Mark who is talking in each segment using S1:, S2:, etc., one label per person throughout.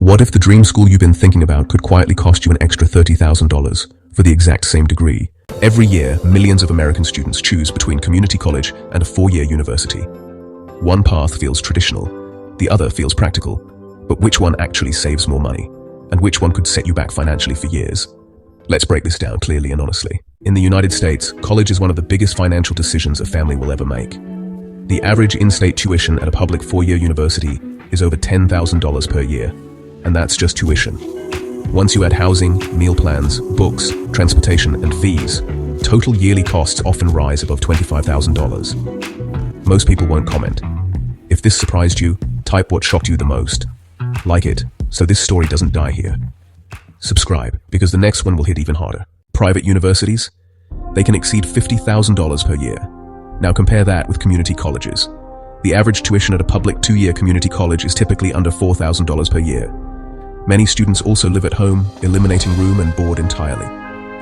S1: What if the dream school you've been thinking about could quietly cost you an extra $30,000 for the exact same degree? Every year, millions of American students choose between community college and a 4-year university. One path feels traditional, the other feels practical. But which one actually saves more money? And which one could set you back financially for years? Let's break this down clearly and honestly. In the United States, college is one of the biggest financial decisions a family will ever make. The average in-state tuition at a public 4-year university is over $10,000 per year. And that's just tuition. Once you add housing, meal plans, books, transportation, and fees, total yearly costs often rise above $25,000. Most people won't comment. If this surprised you, type what shocked you the most. Like it, so this story doesn't die here. Subscribe, because the next one will hit even harder. Private universities? They can exceed $50,000 per year. Now compare that with community colleges. The average tuition at a public 2-year community college is typically under $4,000 per year. Many students also live at home, eliminating room and board entirely.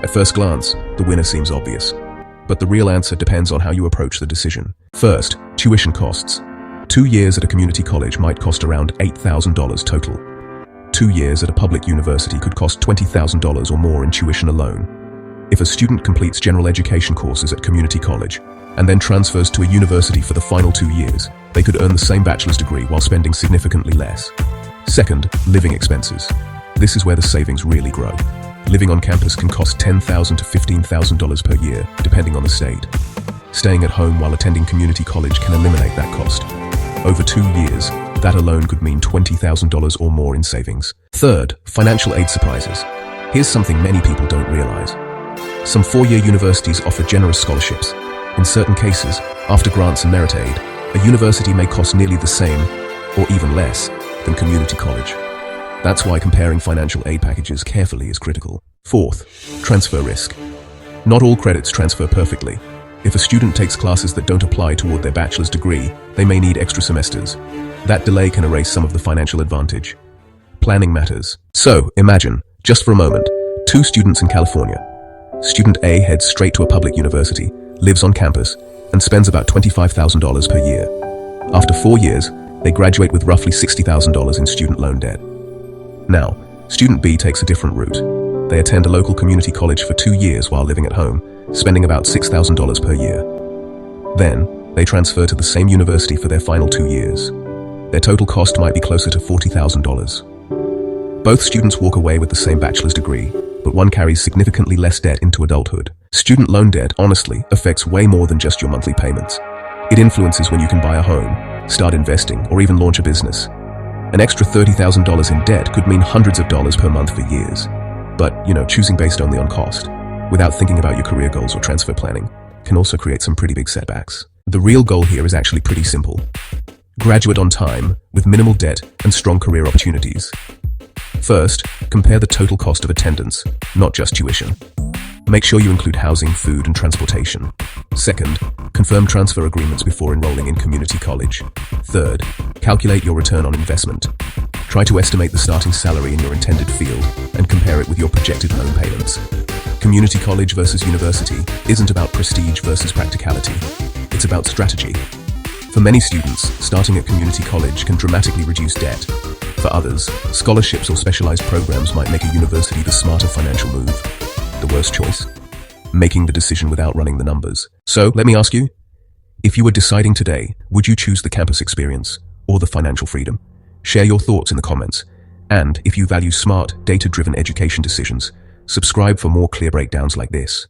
S1: At first glance, the winner seems obvious. But the real answer depends on how you approach the decision. First, tuition costs. 2 years at a community college might cost around $8,000 total. 2 years at a public university could cost $20,000 or more in tuition alone. If a student completes general education courses at community college and then transfers to a university for the final 2 years, they could earn the same bachelor's degree while spending significantly less. Second, living expenses. This is where the savings really grow. Living on campus can cost $10,000 to $15,000 per year, depending on the state. Staying at home while attending community college can eliminate that cost. Over 2 years, that alone could mean $20,000 or more in savings. Third, financial aid surprises. Here's something many people don't realize. Some 4-year universities offer generous scholarships. In certain cases, after grants and merit aid, a university may cost nearly the same, or even less, than community college. That's why comparing financial aid packages carefully is critical. Fourth, transfer risk. Not all credits transfer perfectly. If a student takes classes that don't apply toward their bachelor's degree, they may need extra semesters. That delay can erase some of the financial advantage. Planning matters. So, imagine, just for a moment, 2 students in California. Student A heads straight to a public university, lives on campus, and spends about $25,000 per year. After 4 years, they graduate with roughly $60,000 in student loan debt. Now, student B takes a different route. They attend a local community college for 2 years while living at home, spending about $6,000 per year. Then, they transfer to the same university for their final 2 years. Their total cost might be closer to $40,000. Both students walk away with the same bachelor's degree, but one carries significantly less debt into adulthood. Student loan debt, honestly, affects way more than just your monthly payments. It influences when you can buy a home, start investing, or even launch a business. An extra $30,000 in debt could mean hundreds of dollars per month for years. But, choosing based only on cost, without thinking about your career goals or transfer planning, can also create some pretty big setbacks. The real goal here is actually pretty simple. Graduate on time, with minimal debt and strong career opportunities. First, compare the total cost of attendance, not just tuition. Make sure you include housing, food, and transportation. Second, confirm transfer agreements before enrolling in community college. Third, calculate your return on investment. Try to estimate the starting salary in your intended field and compare it with your projected loan payments. Community college versus university isn't about prestige versus practicality. It's about strategy. For many students, starting at community college can dramatically reduce debt. For others, scholarships or specialized programs might make a university the smarter financial move. The worst choice? Making the decision without running the numbers. So, let me ask you, if you were deciding today, would you choose the campus experience or the financial freedom? Share your thoughts in the comments. And if you value smart, data-driven education decisions, subscribe for more clear breakdowns like this.